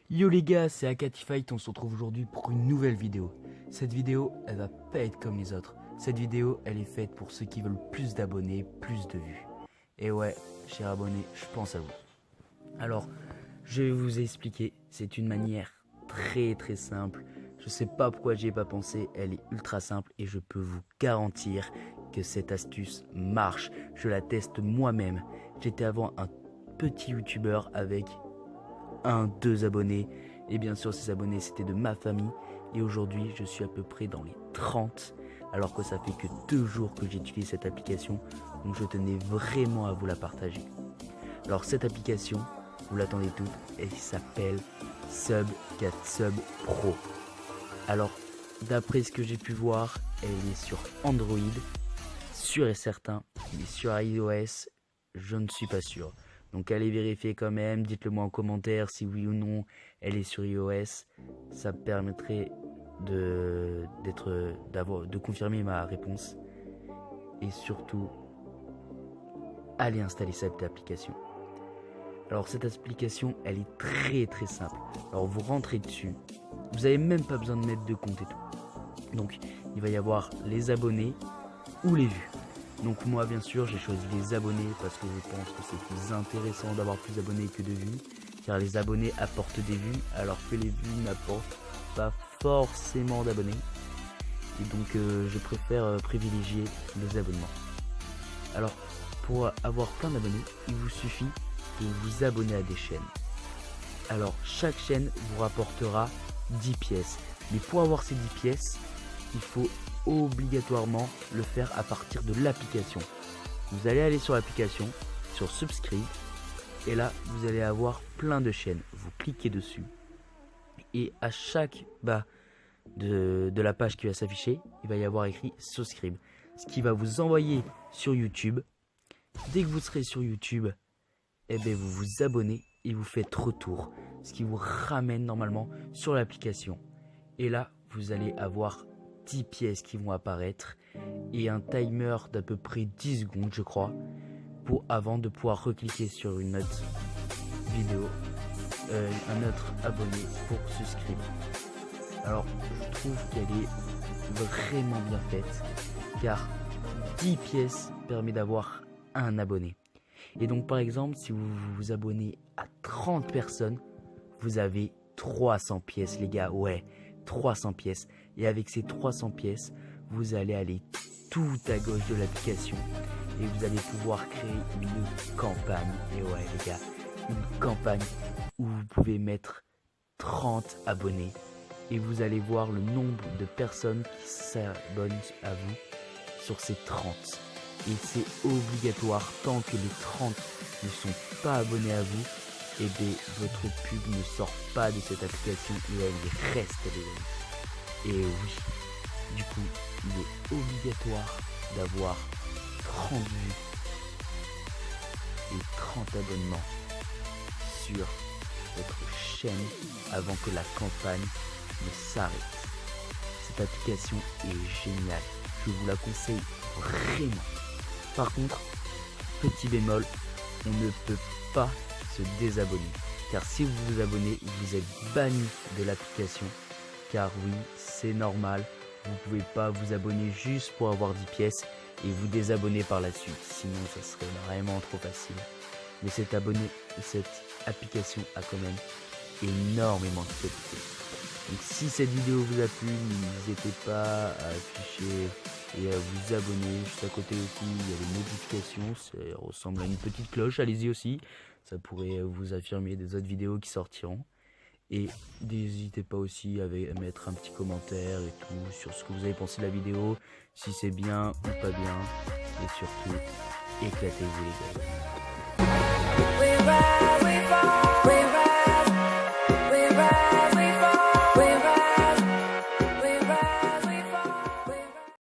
Yo les gars, c'est Akatifight, on se retrouve aujourd'hui pour une nouvelle vidéo. Cette vidéo, elle va pas être comme les autres. Cette vidéo, elle est faite pour ceux qui veulent plus d'abonnés, plus de vues. Et ouais, chers abonnés, je pense à vous. Alors, je vais vous expliquer, c'est une manière très simple. Je sais pas pourquoi j'y ai pas pensé, elle est ultra simple et je peux vous garantir que cette astuce marche. Je la teste moi-même. J'étais avant un petit youtubeur avec 2 abonnés, et bien sûr ces abonnés c'était de ma famille, et aujourd'hui je suis à peu près dans les 30 alors que ça fait que 2 jours que j'utilise cette application, donc je tenais vraiment à vous la partager. Alors cette application, vous l'attendez toute, elle s'appelle Sub4Sub Pro. Alors d'après ce que j'ai pu voir, elle est sur Android, sûr et certain, mais sur iOS je ne suis pas sûr. Donc allez vérifier quand même, dites-le moi en commentaire si oui ou non elle est sur iOS. Ça permettrait de confirmer ma réponse. Et surtout, allez installer cette application. Alors cette application, elle est très simple. Alors vous rentrez dessus, vous n'avez même pas besoin de mettre de compte et tout. Donc il va y avoir les abonnés ou les vues. Donc moi bien sûr j'ai choisi les abonnés parce que je pense que c'est plus intéressant d'avoir plus d'abonnés que de vues, car les abonnés apportent des vues alors que les vues n'apportent pas forcément d'abonnés, et donc je préfère privilégier les abonnements. Alors pour avoir plein d'abonnés, il vous suffit de vous abonner à des chaînes. Alors chaque chaîne vous rapportera 10 pièces, mais pour avoir ces 10 pièces il faut obligatoirement le faire à partir de l'application. Vous allez aller sur l'application, sur Subscribe, et là vous allez avoir plein de chaînes. Vous cliquez dessus et à chaque bas de la page qui va s'afficher, il va y avoir écrit Subscribe, ce qui va vous envoyer sur YouTube. Dès que vous serez sur YouTube, eh bien, vous vous abonnez et vous faites retour, ce qui vous ramène normalement sur l'application. Et là vous allez avoir 10 pièces qui vont apparaître et un timer d'à peu près 10 secondes je crois, avant de pouvoir recliquer sur une autre vidéo, un autre abonné pour souscrire. Alors je trouve qu'elle est vraiment bien faite, car 10 pièces permet d'avoir un abonné. Et donc par exemple si vous vous abonnez à 30 personnes, vous avez 300 pièces les gars, ouais, 300 pièces. Et avec ces 300 pièces, vous allez aller tout à gauche de l'application et vous allez pouvoir créer une campagne. Et ouais les gars, une campagne où vous pouvez mettre 30 abonnés et vous allez voir le nombre de personnes qui s'abonnent à vous sur ces 30. Et c'est obligatoire, tant que les 30 ne sont pas abonnés à vous, et bien votre pub ne sort pas de cette application et elle reste les amis. Et oui, du coup il est obligatoire d'avoir 30 vues et 30 abonnements sur votre chaîne avant que la campagne ne s'arrête. Cette application est géniale, je vous la conseille vraiment. Par contre, petit bémol, on ne peut pas se désabonner, car si vous vous abonnez, vous êtes banni de l'application. Car oui, c'est normal, vous ne pouvez pas vous abonner juste pour avoir 10 pièces et vous désabonner par la suite, sinon ça serait vraiment trop facile. Mais cette application a quand même énormément de qualité. Donc si cette vidéo vous a plu, n'hésitez pas à afficher et à vous abonner. Juste à côté aussi, il y a les notifications, ça ressemble à une petite cloche, allez-y aussi. Ça pourrait vous affirmer des autres vidéos qui sortiront. Et n'hésitez pas aussi à mettre un petit commentaire et tout sur ce que vous avez pensé de la vidéo, si c'est bien ou pas bien. Et surtout, éclatez-vous les gars.